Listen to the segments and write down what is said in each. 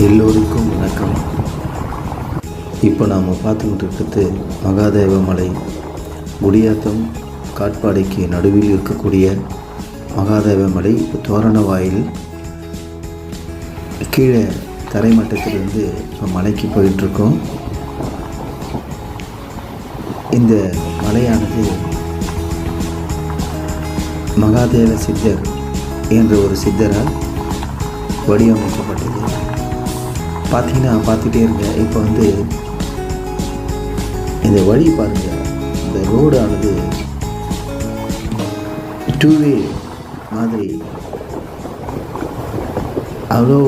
எல்லோருக்கும் வணக்கம். இப்போ நாம் பார்த்துக்கிட்டு இருக்கிறது மகாதேவ மலை. குடியாத்தம் காட்பாடிக்கு நடுவில் இருக்கக்கூடிய மகாதேவ மலை. இப்போ தோரண வாயில் கீழே தரைமட்டத்திலிருந்து இப்போ மலைக்கு போயிட்டுருக்கோம். இந்த மலையானது மகாதேவ சித்தர் என்ற ஒரு சித்தரால் வடிவமைக்கப்பட்டது. பார்த்தீங்கன்னா பார்த்துட்டே இருங்க. இப்போ இந்த வழி பாருங்கள். இந்த ரோடு ஆனது டூவே மாதிரி அவ்வளோ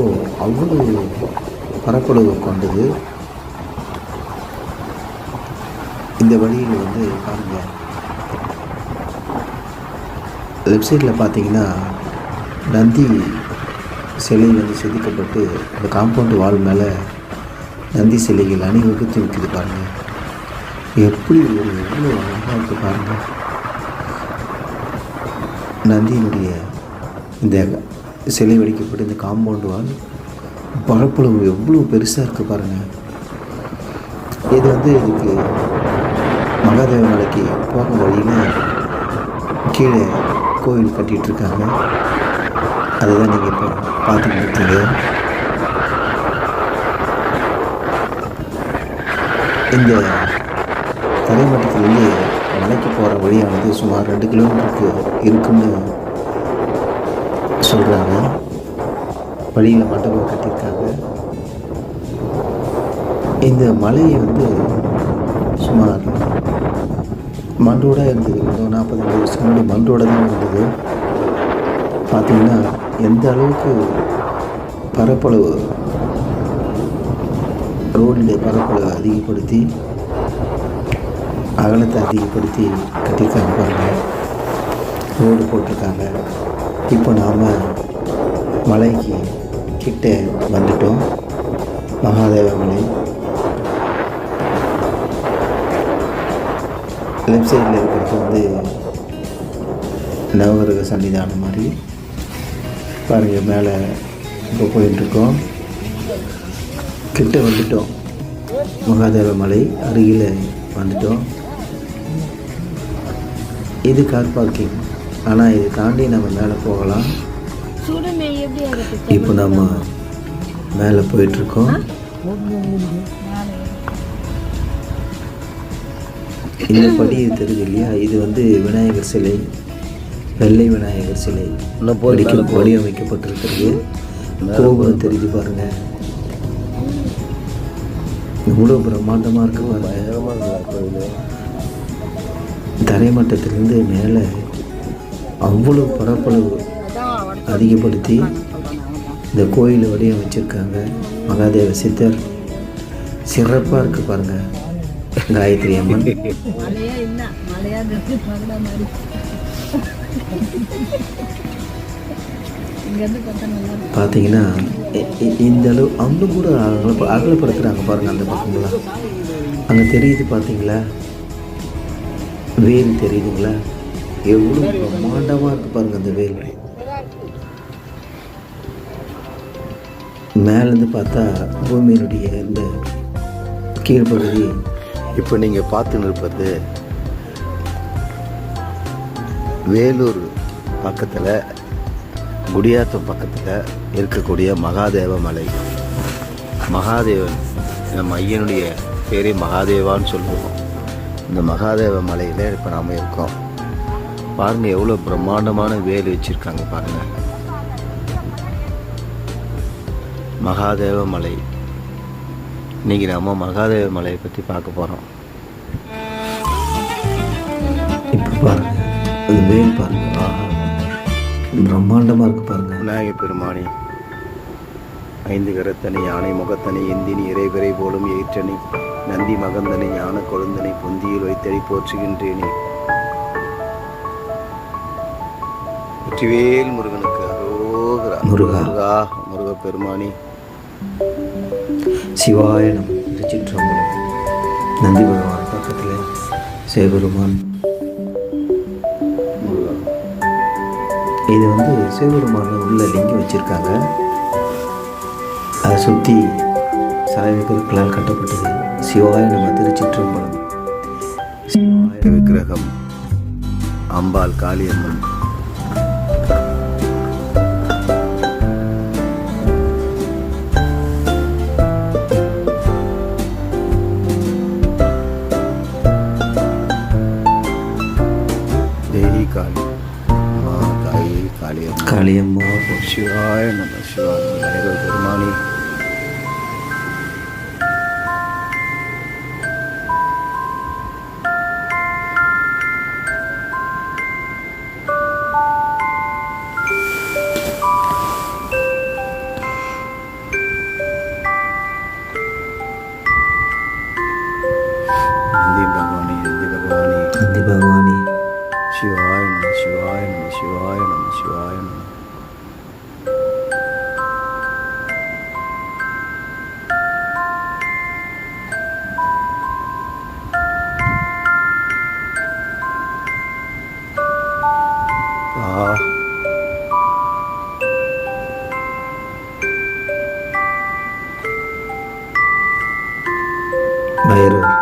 பரப்பளவு கொண்டது. இந்த வழியில் பாருங்கள், லெஃப்ட் சைடில் பார்த்தீங்கன்னா நந்தி சிலை செதுக்கப்பட்டு அந்த காம்பவுண்டு வால் மேலே நந்தி சிலைகள் அணிவகுத்து நிற்குது பாருங்கள். எப்படி எவ்வளோ அழகாக இருக்குது பாருங்கள். நந்தியினுடைய இந்த சிலை வடிக்கப்பட்டு இந்த காம்பவுண்டு வால் பரப்பளவு எவ்வளோ பெருசாக இருக்குது பாருங்கள். இது இதுக்கு மகாதேவ மலைக்கு போகும் வழியில் கீழே கோவில் கட்டிகிட்ருக்காங்க. அதுதான் நீங்கள் இப்போ பார்த்துக்கிட்டு இருக்கீங்க. இந்த தரைமட்டத்திலேருந்து மலைக்கு போகிற வழியானது சுமார் 2 கிலோமீட்டருக்கு இருக்குன்னு சொல்கிறாங்க. வழியில் மண்டபம் கட்டியிருக்காங்க. இந்த மலை சுமார் மண்டோட இருந்தது. 40 வருஷம் முன்னாடி மண்டோட தான் இருந்தது. பார்த்திங்கன்னா எந்த அளவுக்கு பரப்பளவு, ரோடுடைய பரப்பளவு அதிகப்படுத்தி அகலத்தை அதிகப்படுத்தி கட்டியிருக்காங்க பாருங்கள். ரோடு போட்டிருக்காங்க. இப்போ நாம் மலைக்கு கிட்ட வந்துட்டோம். மகாதேவ மலை. லெஃப்ட் சைடில் இருக்கிறது நவகிரக சன்னிதானம் மாதிரி பாருங்கள். மேலே இப்போ போயிட்டுருக்கோம். கிட்ட வந்துட்டோம். மகாதேவ மலை அருகில் வந்துட்டோம். இது கார் பார்க்கிங். ஆனால் இதை தாண்டி நம்ம மேலே போகலாம். இப்போ நம்ம மேலே போயிட்டுருக்கோம். இந்த படி தெரியுது இல்லையா? இது விநாயகர் சிலை, வெள்ளை விநாயகர் சிலை வடிவமைக்கப்பட்டிருக்கிறது. கோபுரம் தெரிஞ்சு பாருங்கள். இவ்வளோ பிரம்மாண்டமாக இருக்கு. தரைமட்டத்திலிருந்து மேலே அவ்வளோ பரப்பளவு அதிகப்படுத்தி இந்த கோயிலை வடிவமைச்சிருக்காங்க. மகாதேவ சித்தர் சிறப்பாக இருக்குது பாருங்கள். காயத்ரி அம்மன் பார்த்தீங்கன்னா இந்த அளவு அவங்க கூட அகலப்படுத்துகிறாங்க பாருங்கள். அந்த பக்கங்களாம் அங்கே தெரியுது பார்த்தீங்களா? வேல் தெரியுதுங்களா? எவ்வளோ பிரம்மாண்டமாக இருக்குது பாருங்கள். அந்த வேல் மேலேருந்து பார்த்தா பூமியினுடைய இந்த கீழ்ப்பகுதி. இப்போ நீங்கள் பார்த்துன்னு இருப்பது வேலூர் பக்கத்தில், குடியாத்தம் பக்கத்தில் இருக்கக்கூடிய மகாதேவ மலை. மகாதேவன், நம்ம ஐயனுடைய பேரே மகாதேவான்னு சொல்லுவோம். இந்த மகாதேவ மலையில் இப்போ நாம் இருக்கோம். பாருங்கள் எவ்வளோ பிரம்மாண்டமான வேல் வச்சுருக்காங்க பாருங்கள். மகாதேவ மலை. இன்றைக்கி நம்ம மகாதேவ மலையை பற்றி பார்க்க போகிறோம். இப்போ பாருங்கள், அது வேல் பாருங்கள். பிரம்மாண்டமாக இருக்குது பாருங்கள். விநாயகர் பெருமானி, 5 கரத்தனை, யானை முகத்தனை, எந்தினி இறைவிரை போலும் எயிற்றணி, நந்தி மகந்தனை, ஞான கொழுந்தனை, பொந்தியில் வைத்தடி போற்றுகின்றேனே. வெற்றிவேல் முருகனுக்கு அரோகரா. முருகா முருக பெருமானி. சிவாயனம். திருச்சிற்றம்பலம். நந்தி பகவான் பக்கத்தில் சிவபெருமான். இது சிவபெருமான உள்ள லிங்கம் வச்சுருக்காங்க. அதை சுற்றி சலவை கற்களால் கட்டப்பட்டது. சிவாய நம. திருச்சிற்றம்பலம். சிவாய விக்கிரகம் அம்பாள் காளியம்மன். தேவி காளி மா தாயே காளியம்மா. காளியம்மா. சிவாய நம. சிவாய விநாயகர் பெருமானி. நந்தி பகவானே. சிவாய நம. சிவாய நம. சிவாய நம. சிவாய நம. பைரவர்.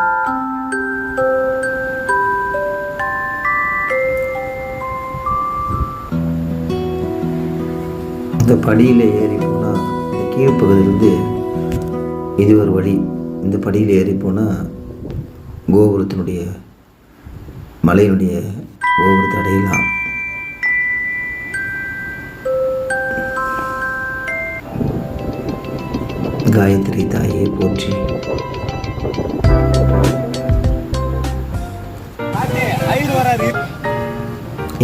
இந்த படியில் ஏறி போனால் இந்த கீழ்ப்பகுதியிலிருந்து இது ஒரு வழி. இந்த படியில் ஏறி போனால் கோபுரத்தினுடைய மலையினுடைய கோபுரத்தை அடையலாம். காயத்ரி தாயை போற்றி.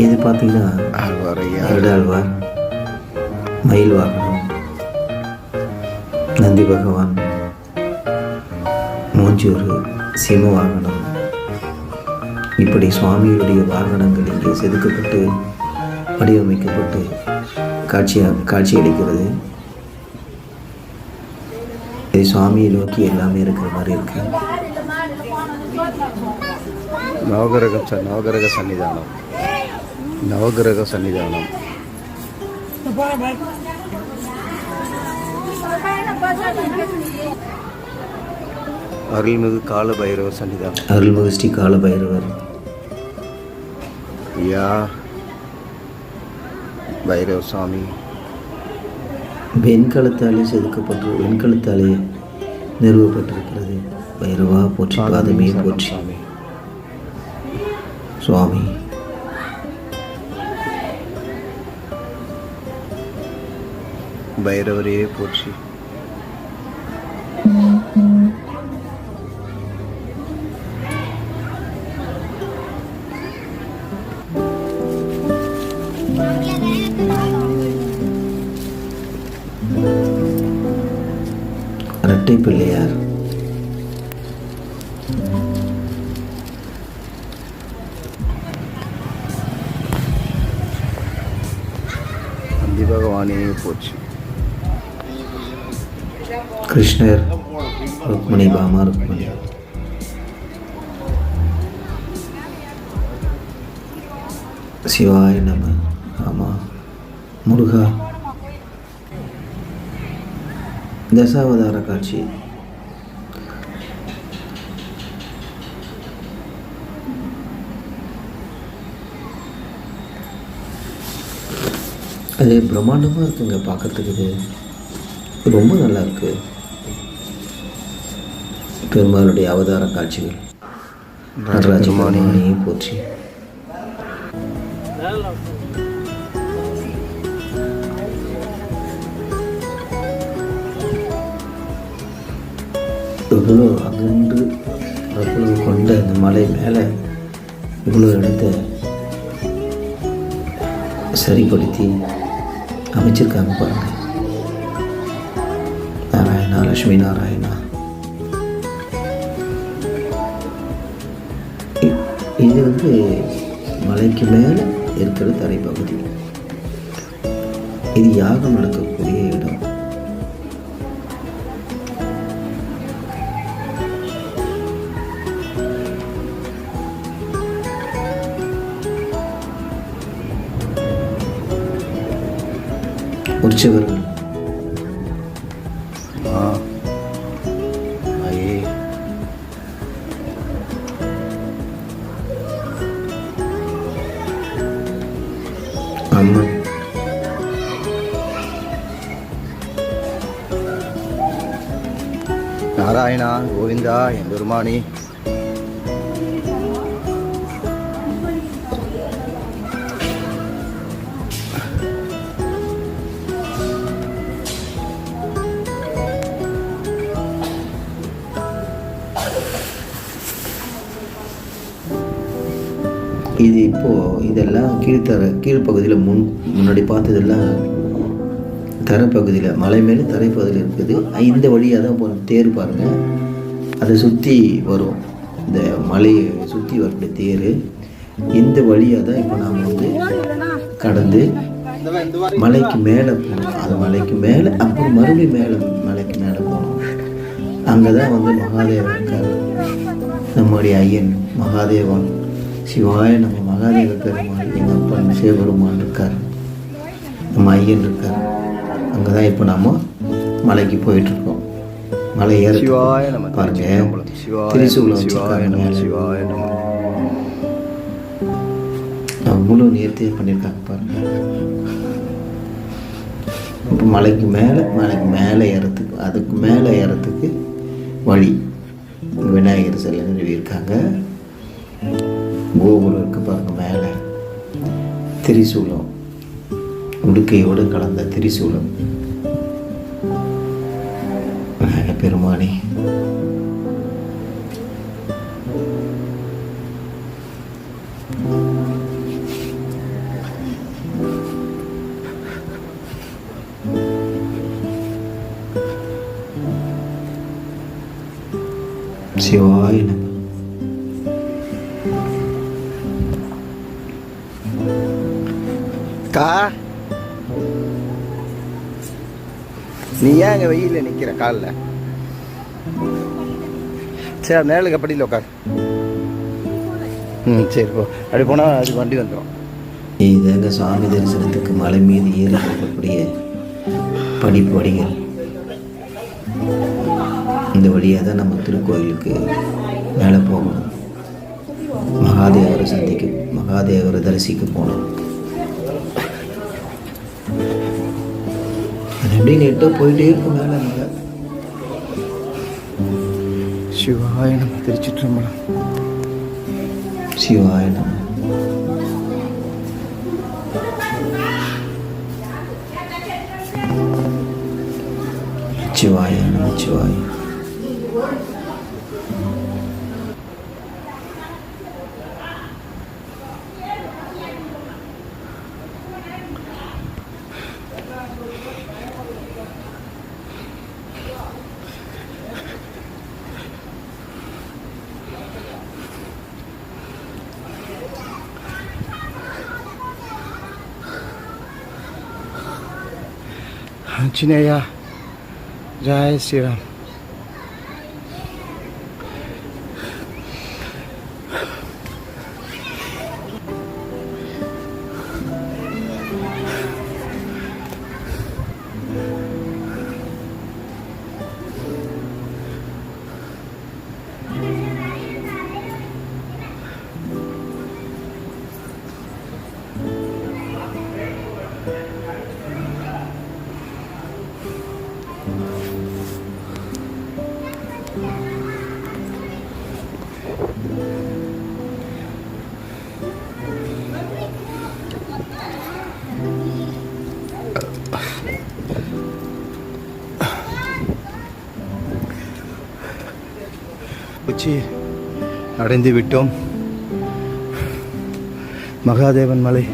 இது பார்த்தீங்கன்னா ஆழ்வார், மயில் வாகனம், நந்தி பகவான், மூஞ்சூர், சிம்ம வாகனம், இப்படி சுவாமியுடைய வாகனங்கள் இங்கே செதுக்கப்பட்டு வடிவமைக்கப்பட்டு காட்சியளிக்கிறது. இது சுவாமியை நோக்கி எல்லாமே இருக்கிற மாதிரி இருக்கு. நவகிரக சன்னிதானம். நவகிரக சன்னிதானம். அருள்மிகு கால பைரவர் சன்னிதானம். அருள்மிகு ஸ்ரீ கால பைரவர். ஐயா பைரவர் சுவாமி. வெண்கலத்தாலே செதுக்கப்பட்டு வெண்கலத்தாலே நிறுவப்பட்டிருக்கிறது. பைரவா போற்றி. பாதமே போற்றி. சுவாமி. பைரவரே போற்றி. இரட்டை பிள்ளையார். நந்தி பகவானே போற்றி. கிருஷ்ணர், ருக்மணி, பாமா ருக்மணி. சிவாய நம. ஆமா. முருகா. தசாவதார காட்சி. அது பிரம்மாண்டமாக இருக்குங்க பார்க்கறதுக்கு. இது ரொம்ப நல்லா இருக்கு. பெருமாளுடைய அவதார காட்சிகள். நடராஜமானியை போற்றி. இவ்வளோ அகன்று அவ்வளவு கொண்ட இந்த மலை மேலே இவ்வளோ இடத்த சரிப்படுத்தி அமைச்சிருக்காங்க பாருங்க. நாராயணா, லட்சுமி நாராயணா. இது மலைக்கு மேலே இருக்கிற தரைப்பகுதி. இது யாகம் நடக்கக்கூடிய இடம். உற்சவர்கள் நாராயணா கோவிந்தா எம்பெருமானி. இது இப்போது இதெல்லாம் கீழ்ப்பகுதியில் முன்னாடி பார்த்ததெல்லாம் தரைப்பகுதியில், மலை மேலே தரைப்பகுதியில் இருக்குது. இந்த வழியாக தான் போகணும். தேர் பாருங்கள், அதை சுற்றி வரும். இந்த மலையை சுற்றி வரக்கூடிய தேர் இந்த வழியாக தான் இப்போ நாம் வந்து கடந்து மலைக்கு மேலே போகணும். அது மலைக்கு மேலே அப்புறம் மறுபடியும் மலைக்கு மேலே போகணும். அங்கே தான் வந்து மகாதேவன் இருக்கார், நம்முடைய ஐயன் மகாதேவன். சிவாய நம்ம மகாதேவ பெருமாள், எங்கள் அப்பன் சிவபெருமான் இருக்கார், நம்ம ஐயன் இருக்கார். அங்கே தான் இப்போ நம்ம மலைக்கு போயிட்டுருக்கோம். மலை ஏற பாருங்க, திரிசூலம் வச்சுருக்காங்க. அவ்வளோ நேர்த்தியாக பண்ணியிருக்காங்க பாருங்க. இப்போ மலைக்கு மேலே ஏறத்துக்கு, அதுக்கு மேலே ஏறத்துக்கு வழி விநாயகர் சிலை நிறுவியிருக்காங்க. கோபுரம் இருக்கு பாருங்க, மேலே திரிசூலம், உடுக்கையோடு கலந்த திரிசூலம். விநாயகர் பெருமானி. சிவாய நம. நீ ஏன் அங்கே வெயிலில் நிற்கிற காலில்? சரி, மேலுக்கு படியில் உட்கார். சரி போ. அப்படி போனால் அது வண்டி வந்துடும். இதாங்க சுவாமி தரிசனத்துக்கு மலை மீது ஏறி போகக்கூடிய படிப்படிகள். இந்த வழியாக தான் நம்ம திருக்கோயிலுக்கு மேலே போகணும். மகாதேவரை தரிசிக்க போகணும். அது எப்படி நெட்டாக போயிட்டே இருக்கும் மேலே மேலே. சிவாய நம. திருச்சிற்றம்பலம். சிவாய நம. சிவாய நம. சிவாய. ஆஞ்சநேயா ஜெய் ஸ்ரீராம். உச்சி அடைந்து விட்டோம். மகாதேவன் மலை.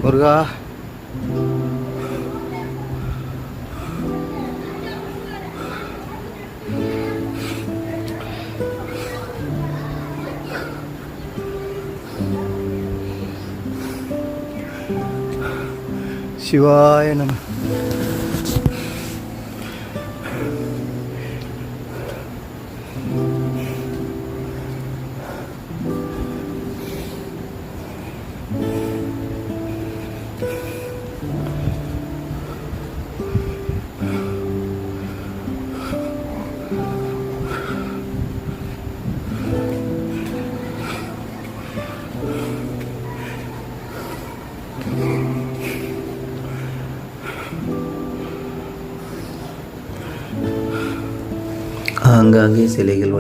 முருகா, சிவாய நம. ஆங்காங்கே சிலைகள்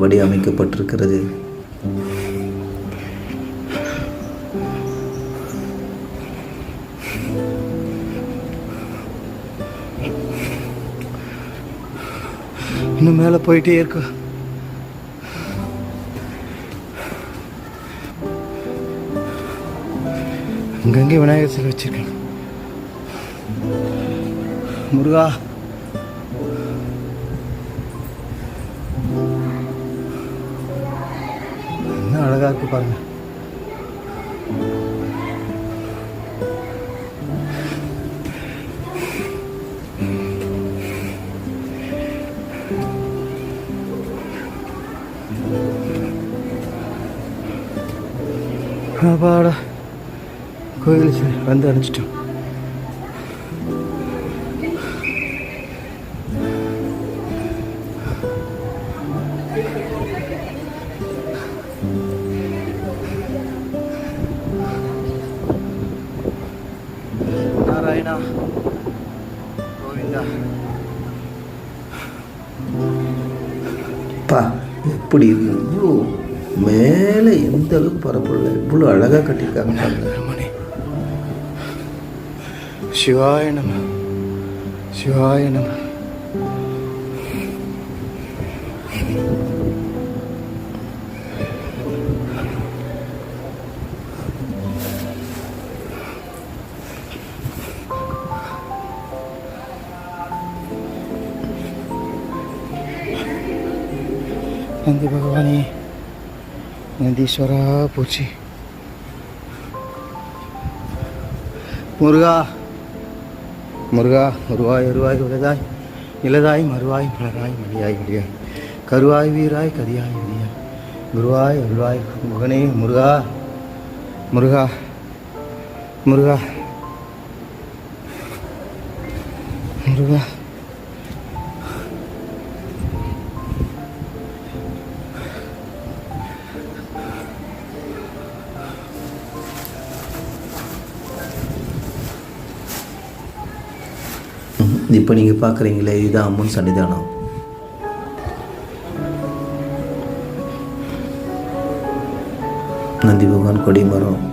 வடிவமைக்கப்பட்டிருக்கிறது. இன்னும் மேலே போயிட்டே இருக்கு. அங்கங்கே விநாயகர் சிலை வச்சிருக்கேன். முருகா, என்ன அழகா இருக்கு பாருங்க. அப்பாடா, கோயில் வந்து அனுப்பிச்சிட்டோம். நாராயணா கோவிந்தா. பா, எப்படி இருக்கு! இவ்வளோ மேலே எந்த அளவுக்கு பரப்புள்ள இவ்வளோ அழகாக கட்டியிருக்காங்க பாருங்க. சிவாய நம, சிவாய நம. நந்தி பகவானே, நந்தீஸ்வரா போச்சு. முருகா, முருகா, உருவாய் உருவாய் உலதாய் இலதாய் மறுவாய் மலராய் மடியாய் மடியாய் கருவாய் வீராய் கதியாய் விதியாய் குருவாய் அருள்வாய் முகனே. முருகா, முருகா, முருகா, முருகா. இப்போ நீங்கள் பார்க்குறீங்களே, இதுதான் அம்மன் சன்னிதானம். நந்தி பகவான், கொடிமரம்.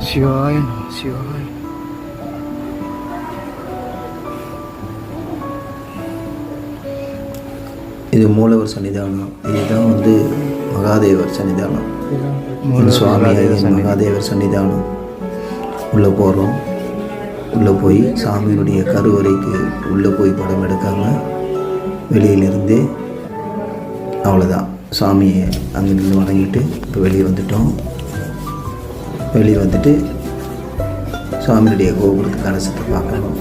சிவாய சிவாய. இது மூலவர் சன்னிதானம். இதுதான் வந்து மகாதேவர் சன்னிதானம். சுவாமி மகாதேவர் சன்னிதானம். உள்ளே போகிறோம். உள்ளே போய் சாமியினுடைய கருவறைக்கு உள்ளே போய் படம் எடுக்காமல் வெளியிலிருந்தே அவ்வளோதான் சாமியை அங்கே நின்று வணங்கிட்டு இப்போ வெளியே வந்துட்டோம். வெளியே வந்துட்டு சாமியுடைய கோபுரத்து கலசத்தை பார்க்கணும்.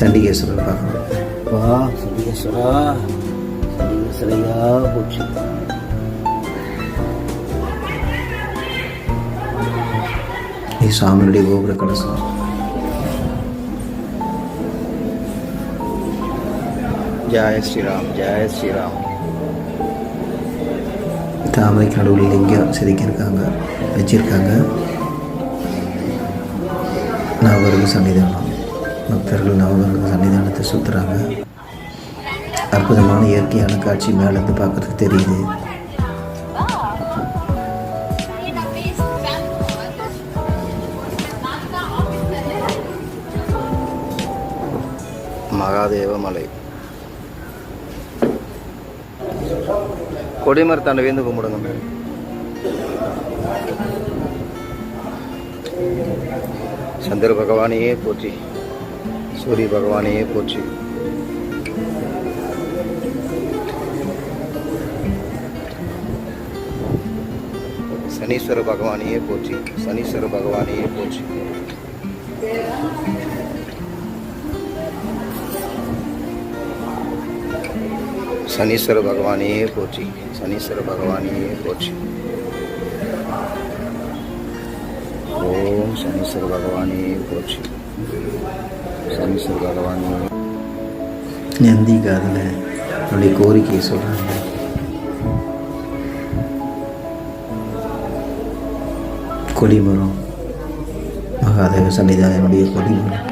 சண்டிகேஸ்வரர் பார்க்கணும். வா சண்டிகேஸ்வரா, சண்டிகேஸ்வரையா போச்சு. சாமியுடைய கோபுர கலசம். ஜெய ஸ்ரீராம், ஜெய ஸ்ரீராம். தாமரைக்கு நடுவில் லிங்கம் செதுக்கியிருக்காங்க, வச்சிருக்காங்க. நவகிரக சன்னிதானம். பக்தர்கள் நவகிரக சன்னிதானத்தை சுற்றுறாங்க. அற்புதமான இயற்கையான காட்சி மேலேருந்து பார்க்குறதுக்கு தெரியுது. மகாதேவ மலை. கொடிமரத்தாண்ட வேந்து கும்பிடுங்க. சந்திர பகவானையே போற்றி, சூரிய பகவானையே போற்றி. சனீஸ்வர பகவானையே போற்றி, சனீஸ்வர பகவானையே போற்றி. சனீஸ்வர பகவானையே போற்றி, சனீஸ்வர பகவானையே போற்றி. ஓம் சனீஸ்வர பகவானையே போற்றி, சனீஸ்வர பகவானே. நந்தி காதில் என்னுடைய கோரிக்கையை சொல்கிறாங்க. கொடிமரம், மகாதேவ சன்னிதானம், என்னுடைய கொடிமரம்.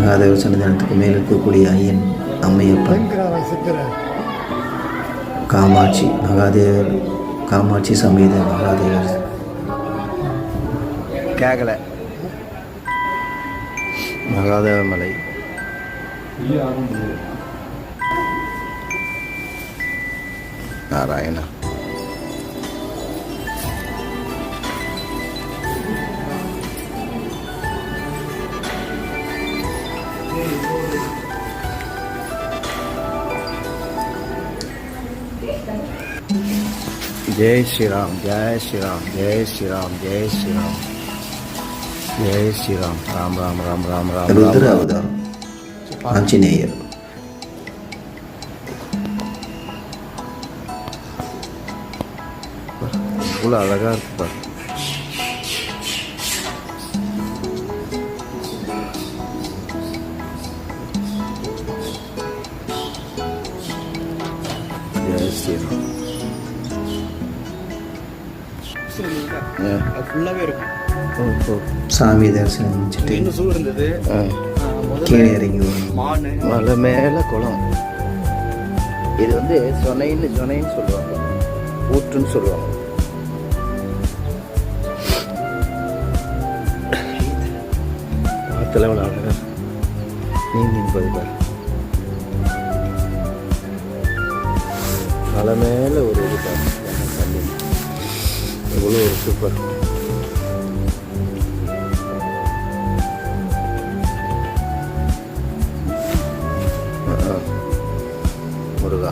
மகாதேவர் சன்னிதானத்துக்கு மேல் இருக்கக்கூடிய ஐயன் அம்மையப்பன், காமாட்சி மகாதேவர், காமாட்சி சமேத மகாதேவர் கேகலை மகாதேவ மலை, நாராயணா. जय श्री राम, जय श्री राम, जय श्री राम, जय श्री राम, जय श्री राम. राम राम राम राम राम. ருத்ர அவதாரம் ஆஞ்சநேயர். இவ்வளோ அழகாக இருக்கு பாரு. ஜெய் ஸ்ரீராம். ஃபுல்லாகவே இருக்கும். சாமி தரிசனம் முடிச்சுட்டு இன்னும் சூ இருந்தது. கீழே இறங்கி வரும். மலை மேலே குளம். இது வந்து சொனைன்னு சொல்லுவாங்க, ஊற்றுன்னு சொல்லுவாங்க. ஆற்றுல எவ்வளோ அழகா நீந்தி போயிருப்பார். மலை மேலே ஒரு இது பாரு, தண்ணி எவ்வளோ ஒரு சூப்பர். முருகா.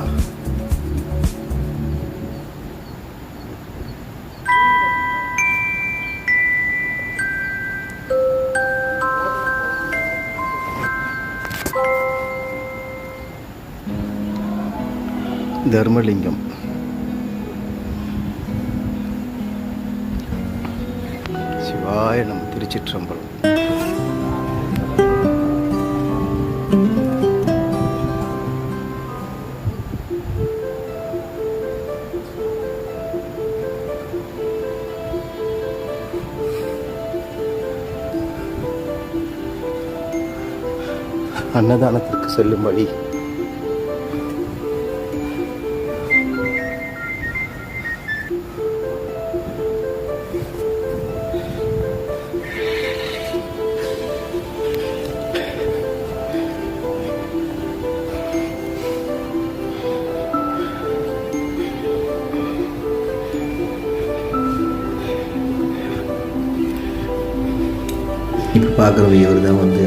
தர்மலிங்கம். சிவாய நம. திருச்சிற்றம்பலம். அன்னதானத்திற்கு செல்லும் வழி. இப்போ பார்க்குற இவர் தான் வந்து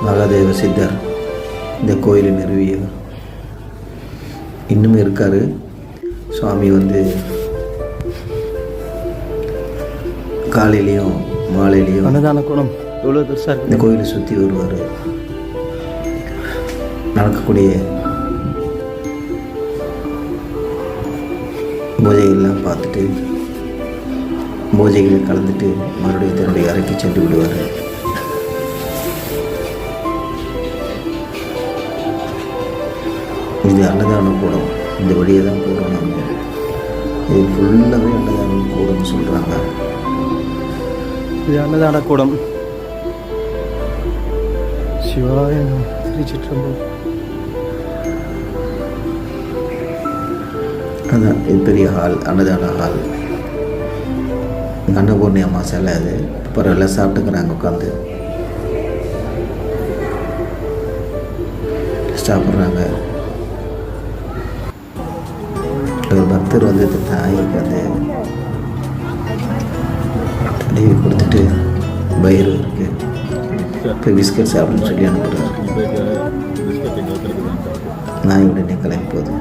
மகாதேவ சித்தர், இந்த கோயிலை நிறுவியவர். இன்னும் இருக்கார். சுவாமி வந்து காலையிலையும் மாலையிலையும் அன்னதான குணம் எவ்வளோ பெருசாக இந்த இருக்கு. கோயிலை சுற்றி வருவார். நடக்கக்கூடிய பூஜைகள்லாம் பார்த்துட்டு பூஜைகளை கலந்துட்டு மறுபடியும் தன்னுடைய அறைக்கு சென்று விடுவார். இது அன்னதான கூடம். இந்த வழியை தான் போகிறோம் நம்ம. இது ஃபுல்லாகவே அன்னதானம் கூடம்னு சொல்கிறாங்க. இது அன்னதான கூடம். சிவாய நம. திருச்சிற்றம்பலம். அதான் இது பெரிய ஹால், அன்னதான ஹால். அன்னபூர்ணி அம்மா சிலை அது. அப்புறம் எல்லாம் சாப்பிட்டுக்கிறாங்க, உட்காந்து சாப்பிட்றாங்க. ஒரு பக்தர் வந்து இந்த தாய்க்கு வந்து தடவி கொடுத்துட்டு பயிர் இருக்கு, இப்போ பிஸ்கட் சாப்பிடுன்னு சொல்லி அனுப்புகிறார். நாய் உடனே கிளம்பி போகுது.